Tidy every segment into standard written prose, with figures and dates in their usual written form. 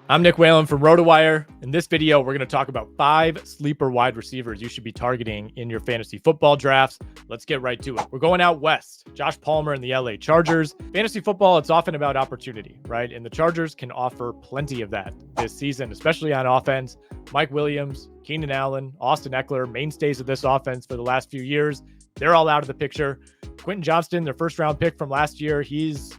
I'm Nick Whalen from RotoWire. In this video, we're going to talk about 5 sleeper wide receivers you should be targeting in your fantasy football drafts. Let's get right to it. We're going out west. Josh Palmer and the LA Chargers. Fantasy football, it's often about opportunity, right? And the Chargers can offer plenty of that this season, especially on offense. Mike Williams, Keenan Allen, Austin Eckler, mainstays of this offense for the last few years. They're all out of the picture. Quentin Johnston, their first-round pick from last year, he's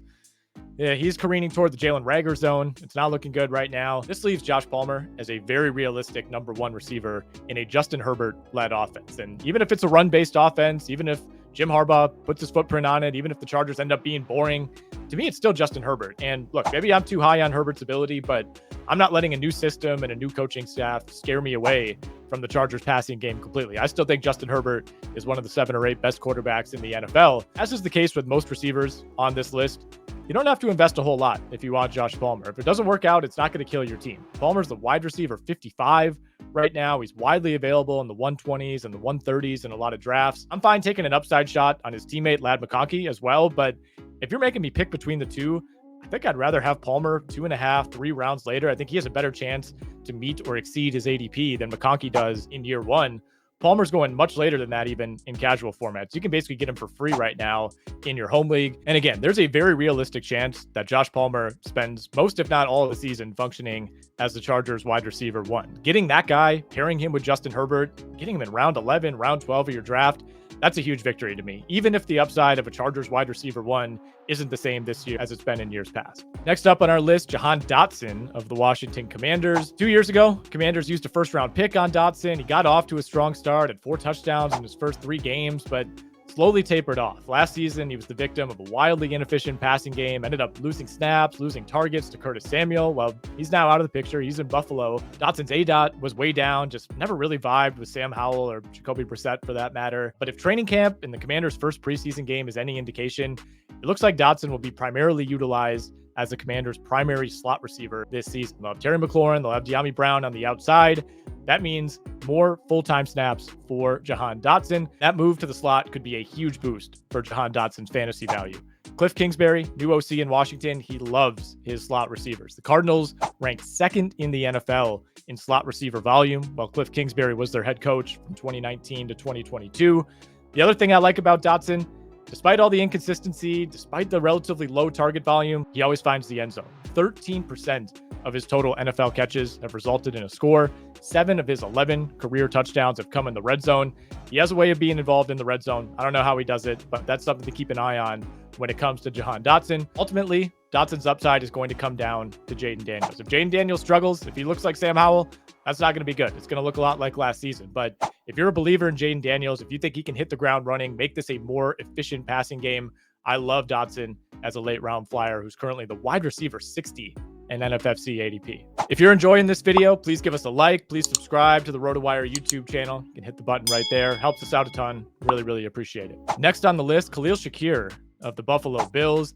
careening toward the Jalen Reagor zone. It's not looking good right now. This leaves Josh Palmer as a very realistic number 1 receiver in a Justin Herbert-led offense. And even if it's a run-based offense, even if Jim Harbaugh puts his footprint on it, even if the Chargers end up being boring, to me, it's still Justin Herbert. And look, maybe I'm too high on Herbert's ability, but I'm not letting a new system and a new coaching staff scare me away from the Chargers passing game completely. I still think Justin Herbert is one of the 7 or 8 best quarterbacks in the NFL. As is the case with most receivers on this list, you don't have to invest a whole lot if you want Josh Palmer. If it doesn't work out, it's not going to kill your team. Palmer's the wide receiver 55 right now. He's widely available in the 120s and the 130s in a lot of drafts. I'm fine taking an upside shot on his teammate Ladd McConkey as well, but if you're making me pick between the two, I think I'd rather have Palmer 2.5, 3 rounds later. I think he has a better chance to meet or exceed his ADP than McConkey does in year 1. Palmer's going much later than that, even in casual formats. You can basically get him for free right now in your home league. And again, there's a very realistic chance that Josh Palmer spends most, if not all, of the season functioning as the Chargers wide receiver 1. Getting that guy, pairing him with Justin Herbert, getting him in round 11, round 12 of your draft, that's a huge victory to me, even if the upside of a Chargers wide receiver 1 isn't the same this year as it's been in years past. Next up on our list, Jahan Dotson of the Washington Commanders. 2 years ago, Commanders used a first-round pick on Dotson. He got off to a strong start, had 4 touchdowns in his first 3 games, but slowly tapered off. Last season, he was the victim of a wildly inefficient passing game, ended up losing snaps, losing targets to Curtis Samuel. Well, he's now out of the picture. He's in Buffalo. Dotson's ADOT was way down, just never really vibed with Sam Howell or Jacoby Brissett for that matter. But if training camp in the Commanders' first preseason game is any indication, it looks like Dotson will be primarily utilized as the Commanders' primary slot receiver this season. They'll have Terry McLaurin, they'll have De'Ami Brown on the outside. That means more full-time snaps for Jahan Dotson. That move to the slot could be a huge boost for Jahan Dotson's fantasy value. Cliff Kingsbury, new OC in Washington, he loves his slot receivers. The Cardinals ranked 2nd in the NFL in slot receiver volume, while Cliff Kingsbury was their head coach from 2019 to 2022. The other thing I like about Dotson, despite all the inconsistency, despite the relatively low target volume, he always finds the end zone. 13% of his total NFL catches have resulted in a score. 7 of his 11 career touchdowns have come in the red zone. He has a way of being involved in the red zone. I don't know how he does it, but that's something to keep an eye on when it comes to Jahan Dotson. Ultimately, Dotson's upside is going to come down to Jaden Daniels. If Jaden Daniels struggles, if he looks like Sam Howell, that's not going to be good. It's going to look a lot like last season. But if you're a believer in Jaden Daniels, if you think he can hit the ground running, make this a more efficient passing game, I love Dotson as a late round flyer who's currently the wide receiver 60 in NFFC ADP. If you're enjoying this video, please give us a like. Please subscribe to the RotoWire YouTube channel. You can hit the button right there. Helps us out a ton. Really, really appreciate it. Next on the list, Khalil Shakir of the Buffalo Bills.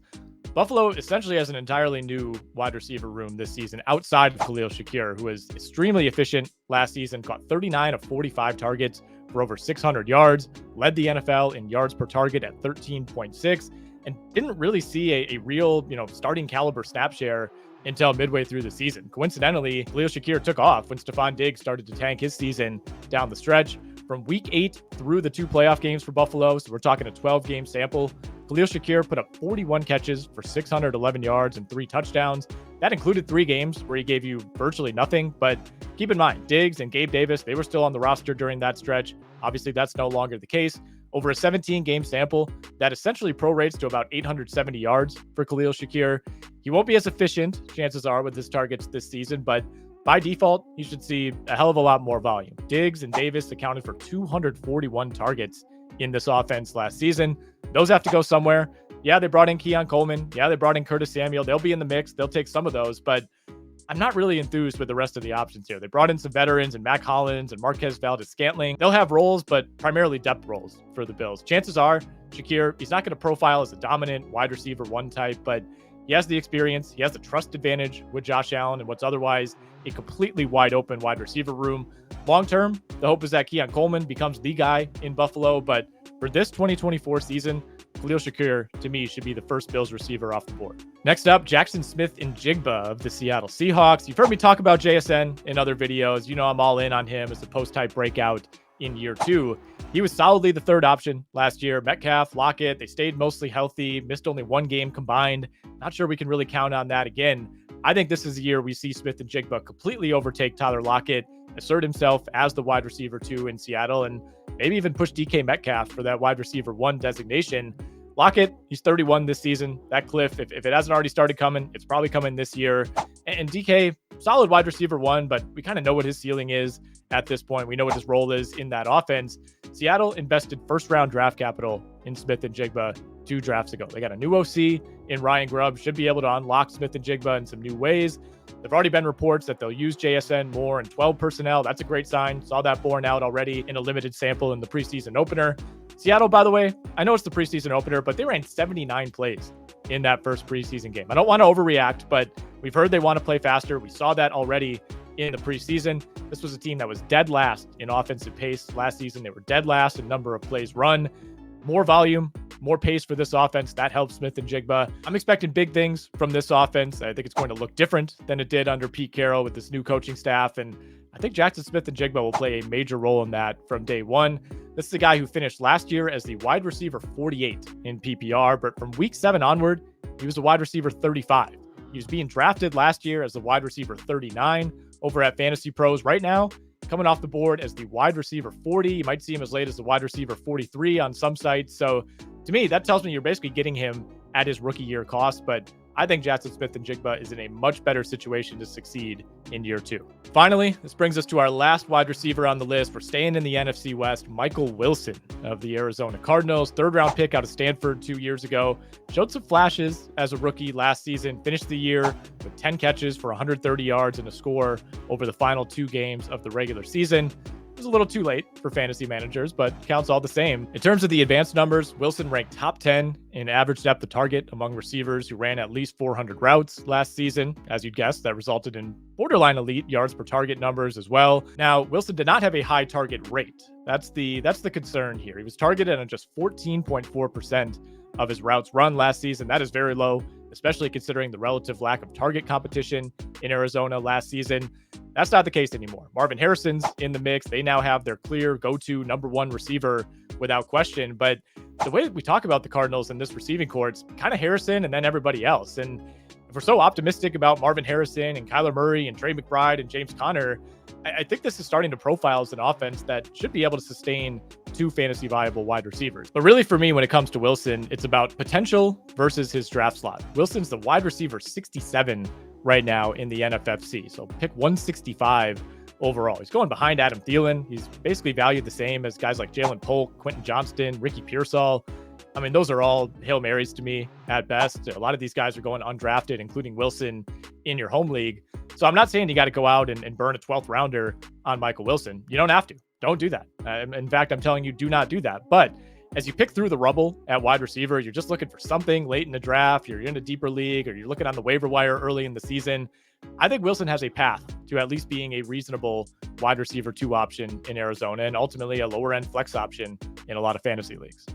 Buffalo essentially has an entirely new wide receiver room this season outside of Khalil Shakir, who was extremely efficient last season, caught 39 of 45 targets for over 600 yards, led the NFL in yards per target at 13.6, and didn't really see a real, starting caliber snap share until midway through the season. Coincidentally, Khalil Shakir took off when Stephon Diggs started to tank his season down the stretch. From week 8 through the 2 playoff games for Buffalo, so we're talking a 12-game sample, Khalil Shakir put up 41 catches for 611 yards and 3 touchdowns. That included 3 games where he gave you virtually nothing, but keep in mind, Diggs and Gabe Davis, they were still on the roster during that stretch. Obviously, that's no longer the case. Over a 17-game sample, that essentially prorates to about 870 yards for Khalil Shakir. He won't be as efficient, chances are, with his targets this season, but by default, you should see a hell of a lot more volume. Diggs and Davis accounted for 241 targets in this offense last season. Those have to go somewhere. Yeah, they brought in Keon Coleman. Yeah, they brought in Curtis Samuel. They'll be in the mix. They'll take some of those, but I'm not really enthused with the rest of the options here. They brought in some veterans and Mac Hollins and Marquez Valdez-Scantling. They'll have roles, but primarily depth roles for the Bills. Chances are, Shakir, he's not going to profile as a dominant wide receiver 1 type, but he has the experience. He has the trust advantage with Josh Allen and what's otherwise a completely wide open wide receiver room. Long term, the hope is that Keon Coleman becomes the guy in Buffalo, but for this 2024 season, Khalil Shakir, to me, should be the first Bills receiver off the board. Next up, Jaxon Smith-Njigba of the Seattle Seahawks. You've heard me talk about JSN in other videos. You know I'm all in on him as a post-type breakout in year 2. He was solidly the third option last year. Metcalf, Lockett, they stayed mostly healthy, missed only one game combined. Not sure we can really count on that again. I think this is the year we see Smith-Njigba completely overtake Tyler Lockett, assert himself as the wide receiver 2 in Seattle, and maybe even push DK Metcalf for that wide receiver 1 designation. Lockett, he's 31 this season. That cliff, if it hasn't already started coming, it's probably coming this year. And DK, solid wide receiver 1, but we kind of know what his ceiling is at this point. We know what his role is in that offense. Seattle invested first-round draft capital in Smith-Njigba 2 drafts ago. They got a new OC in Ryan Grubb, should be able to unlock Smith-Njigba in some new ways. There've already been reports that they'll use JSN more in 12 personnel. That's a great sign. Saw that borne out already in a limited sample in the preseason opener. Seattle, by the way, I know it's the preseason opener, but they ran 79 plays in that first preseason game. I don't want to overreact, but we've heard they want to play faster. We saw that already in the preseason. This was a team that was dead last in offensive pace last season. They were dead last in number of plays run. More volume, more pace for this offense. That helps Smith-Njigba. I'm expecting big things from this offense. I think it's going to look different than it did under Pete Carroll with this new coaching staff. And I think Jaxon Smith-Njigba will play a major role in that from day one. This is a guy who finished last year as the wide receiver 48 in PPR, but from week 7 onward, he was a wide receiver 35. He was being drafted last year as the wide receiver 39 over at Fantasy Pros. Right now, coming off the board as the wide receiver 40. You might see him as late as the wide receiver 43 on some sites. So to me, that tells me you're basically getting him at his rookie year cost, but I think Jaxon Smith-Njigba is in a much better situation to succeed in year 2. Finally, this brings us to our last wide receiver on the list. We're staying in the NFC West. Michael Wilson of the Arizona Cardinals, 3rd-round pick out of Stanford 2 years ago. Showed some flashes as a rookie last season. Finished the year with 10 catches for 130 yards and a score over the final 2 games of the regular season. It was a little too late for fantasy managers, but counts all the same. In terms of the advanced numbers, Wilson ranked top 10 in average depth of target among receivers who ran at least 400 routes last season. As you'd guess, that resulted in borderline elite yards per target numbers as well. Now, Wilson did not have a high target rate. That's the concern here. He was targeted on just 14.4% of his routes run last season. That is very low, especially considering the relative lack of target competition in Arizona last season. That's not the case anymore. Marvin Harrison's in the mix. They now have their clear go-to number 1 receiver without question. But the way that we talk about the Cardinals in this receiving corps, it's kind of Harrison and then everybody else. And if we're so optimistic about Marvin Harrison and Kyler Murray and Trey McBride and James Conner, I think this is starting to profile as an offense that should be able to sustain 2 fantasy viable wide receivers. But really for me, when it comes to Wilson, it's about potential versus his draft slot. Wilson's the wide receiver 67 right now in the NFFC. So pick 165 overall. He's going behind Adam Thielen. He's basically valued the same as guys like Jalen Polk, Quentin Johnston, Ricky Pearsall. I mean, those are all Hail Marys to me at best. A lot of these guys are going undrafted, including Wilson in your home league. So I'm not saying you got to go out and burn a 12th rounder on Michael Wilson. You don't have to. Don't do that. In fact, I'm telling you, do not do that. But as you pick through the rubble at wide receiver, you're just looking for something late in the draft, you're in a deeper league, or you're looking on the waiver wire early in the season, I think Wilson has a path to at least being a reasonable wide receiver 2 option in Arizona and ultimately a lower end flex option in a lot of fantasy leagues.